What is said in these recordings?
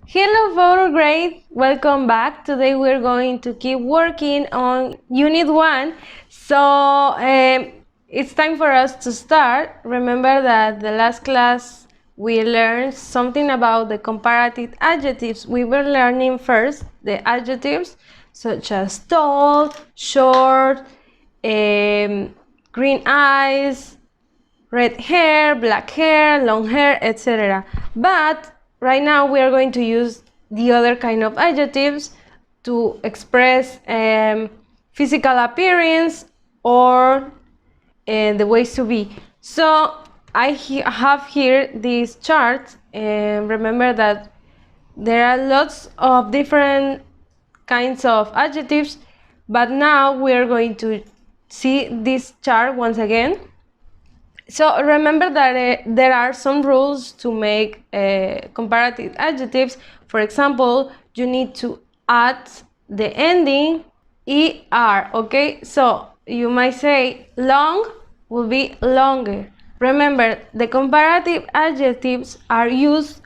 Hello, photo grade. Welcome back. Today we're going to keep working on Unit 1. So it's time for us to start. Remember that the last class we learned something about the comparative adjectives. We were learning first the adjectives such as tall, short, green eyes, red hair, black hair, long hair, etc. But right now we are going to use the other kind of adjectives to express physical appearance or the ways to be. So I have here these charts, and remember that there are lots of different kinds of adjectives, but now we are going to see this chart once again. So remember that there are some rules to make comparative adjectives. For example, you need to add the ending er, okay? So you might say long will be longer. Remember, the comparative adjectives are used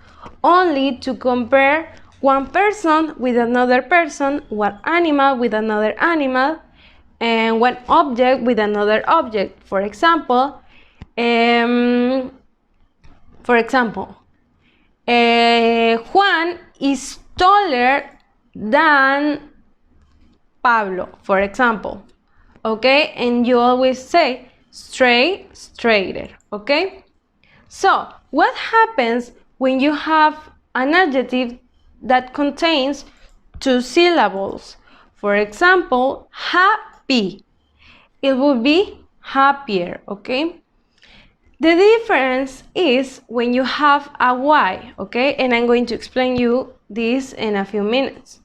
only to compare one person with another person, one animal with another animal, and one object with another object. Juan is taller than Pablo, for example. Okay, and you always say straight, straighter. Okay, so what happens when you have an adjective that contains two syllables? For example, happy. It would be happier. Okay. The difference is when you have a Y, okay? And I'm going to explain you this in a few minutes.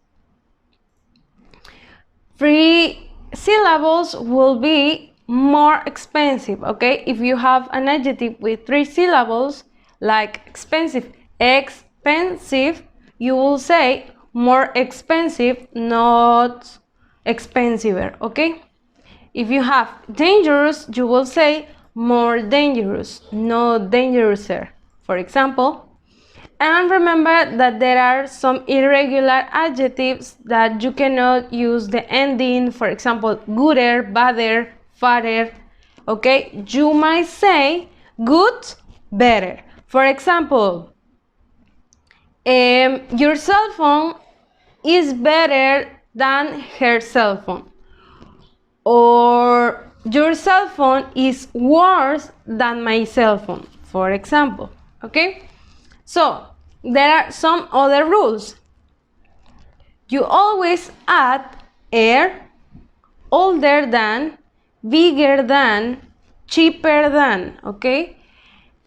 Three syllables will be more expensive, okay? If you have an adjective with three syllables, like expensive, you will say more expensive, not expensiver, okay? If you have dangerous, you will say more dangerous, not dangerouser, for example. And remember that there are some irregular adjectives that you cannot use the ending, for example, gooder, badder, fatter. Okay, you might say good, better. For example, your cell phone is better than her cell phone. Or your cell phone is worse than my cell phone, for example. Okay, so there are some other rules. You always add er, older than, bigger than, cheaper than. Okay,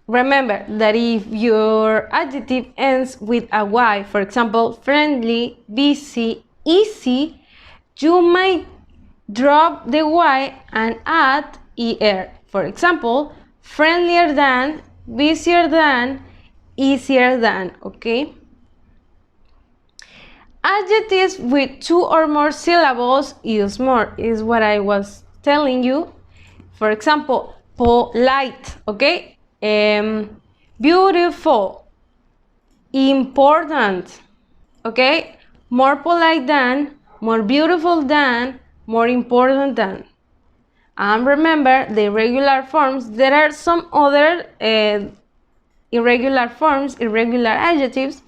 remember that if your adjective ends with a y, for example, friendly, busy, easy, you might drop the y and add er. For example, friendlier than, busier than, easier than, okay? Adjectives with two or more syllables use more, is what I was telling you. For example, polite, okay? Beautiful, important, okay? More polite than, more beautiful than, more important than. And remember the irregular forms. There are some other irregular forms, irregular adjectives,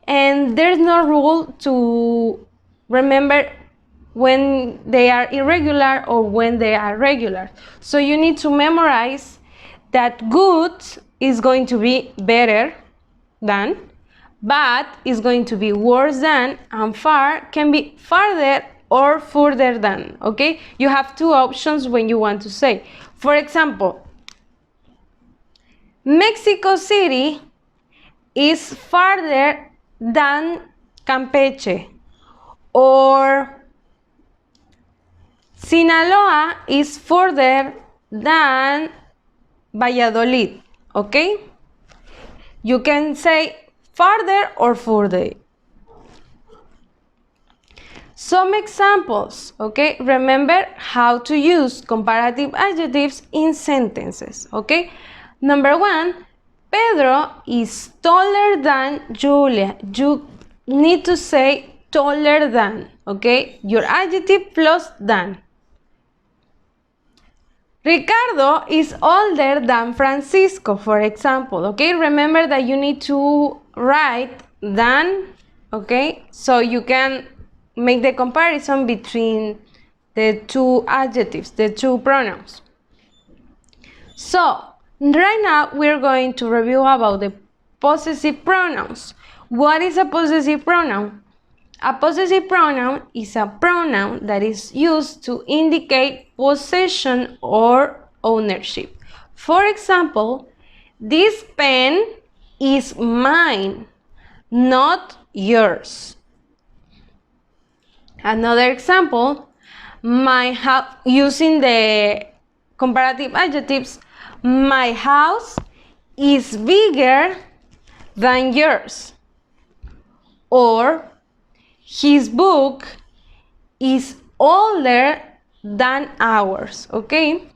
and there's no rule to remember when they are irregular or when they are regular. So you need to memorize that good is going to be better than, bad is going to be worse than, and far can be farther or further than. Okay, you have two options when you want to say. For example, Mexico City is farther than Campeche, or Sinaloa is further than Valladolid. Okay, you can say farther or further. Some examples, okay? Remember how to use comparative adjectives in sentences, okay? Number one, Pedro is taller than Julia. need to say taller than, okay? Your adjective plus than. Ricardo is older than Francisco, for example, okay? Remember that you need to write than, okay? So you can make the comparison between the two adjectives, the two pronouns. So, right now we're going to review about the possessive pronouns. What is a possessive pronoun? A possessive pronoun is a pronoun that is used to indicate possession or ownership. For example, this pen is mine, not yours. Another example, using the comparative adjectives, my house is bigger than yours. Or his book is older than ours, okay?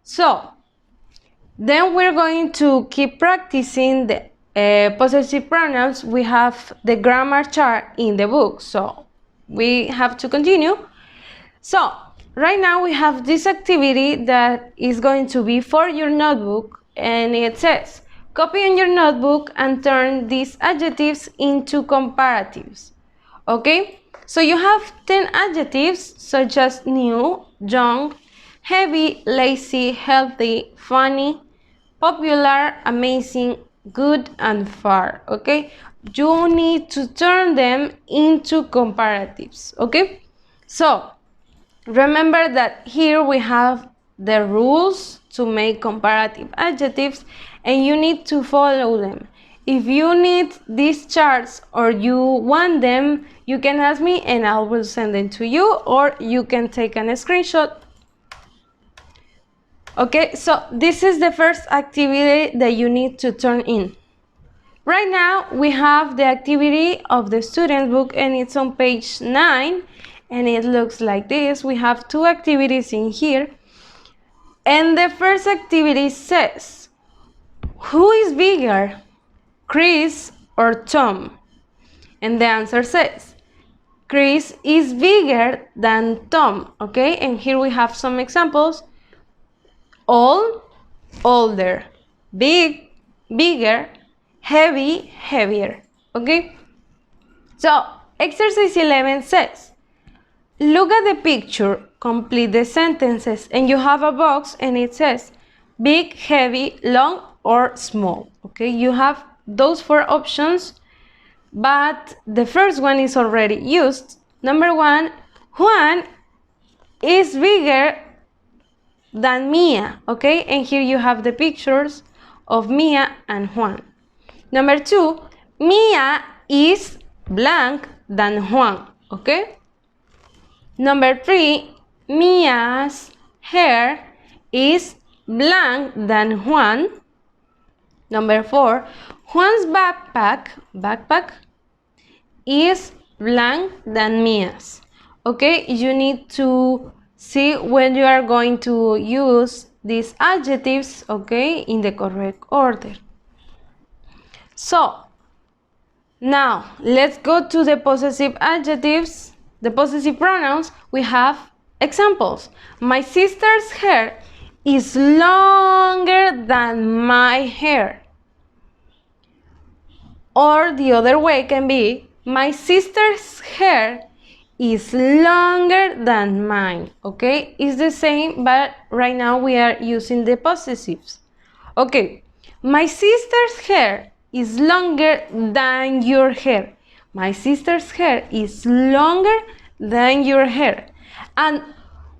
So, then we're going to keep practicing the possessive pronouns. We have the grammar chart in the book, so we have to continue. So, right now we have this activity that is going to be for your notebook, and it says, copy in your notebook and turn these adjectives into comparatives. Okay? So you have 10 adjectives such as new, young, heavy, lazy, healthy, funny, popular, amazing, good, and far. Okay? You need to turn them into comparatives. Okay? So, remember that here we have the rules to make comparative adjectives and you need to follow them. If you need these charts or you want them, you can ask me and I will send them to you, or you can take a screenshot. Okay, so this is the first activity that you need to turn in. Right now we have the activity of the student book and it's on page 9 and it looks like this. We have two activities in here. And the first activity says, who is bigger, Chris or Tom? And the answer says, Chris is bigger than Tom, okay? And here we have some examples. Old, older, big, bigger, heavy, heavier, okay? So, exercise 11 says, look at the picture, complete the sentences, and you have a box and it says big, heavy, long, or small. Okay, you have those 4 options, but the first one is already used. Number 1, Juan is bigger than Mia. Okay, and here you have the pictures of Mia and Juan. Number 2, Mia is blank than Juan. Okay. Number 3, Mia's hair is blank than Juan. Number 4, Juan's backpack is blank than Mia's. Okay, you need to see when you are going to use these adjectives, okay, in the correct order. So, now let's go to the possessive adjectives. The possessive pronouns, we have examples. My sister's hair is longer than my hair. Or the other way can be, my sister's hair is longer than mine. Okay, it's the same, but right now we are using the possessives. Okay, my sister's hair is longer than your hair. My sister's hair is longer than your hair. And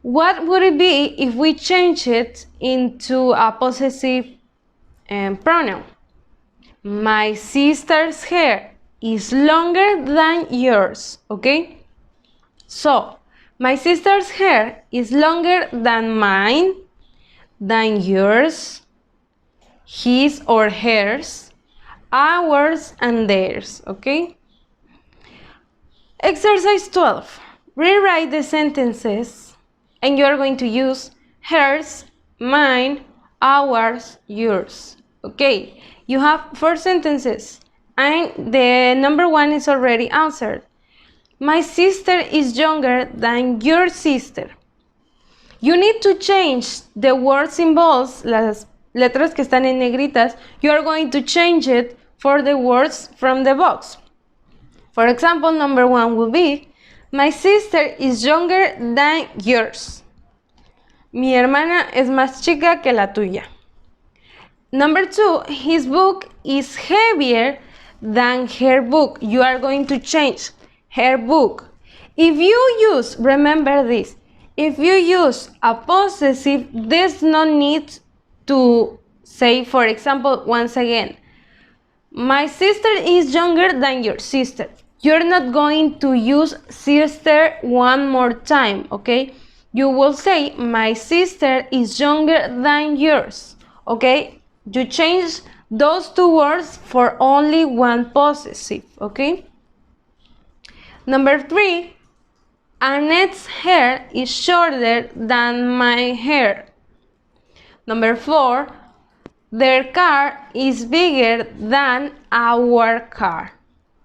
what would it be if we change it into a possessive pronoun? My sister's hair is longer than yours, okay? So, my sister's hair is longer than mine, than yours, his or hers, ours and theirs, okay? Exercise 12. Rewrite the sentences and you are going to use hers, mine, ours, yours. Okay, you have 4 sentences And the number 1 is already answered. My sister is younger than your sister. You need to change the word symbols, las letras que están en negritas. You are going to change it for the words from the box. For example, number 1 will be, my sister is younger than yours. Mi hermana es más chica que la tuya. Number 2, his book is heavier than her book. You are going to change her book. If you use, remember this, if you use a possessive, there's no need to say, for example, once again, my sister is younger than your sister. You're not going to use sister one more time, okay? You will say, my sister is younger than yours, okay? You change those 2 words for only one possessive, okay? Number 3, Annette's hair is shorter than my hair. Number 4, their car is bigger than our car.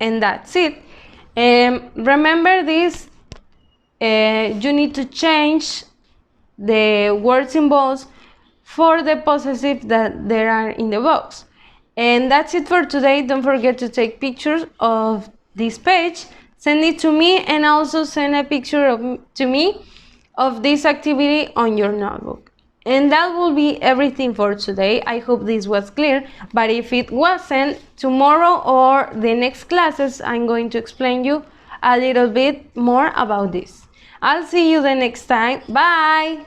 And that's it. Remember this, you need to change the word symbols for the possessive that there are in the box. And that's it for today. Don't forget to take pictures of this page, send it to me, and also send a picture to me of this activity on your notebook. And that will be everything for today. I hope this was clear, but if it wasn't, tomorrow or the next classes, I'm going to explain you a little bit more about this. I'll see you the next time. Bye!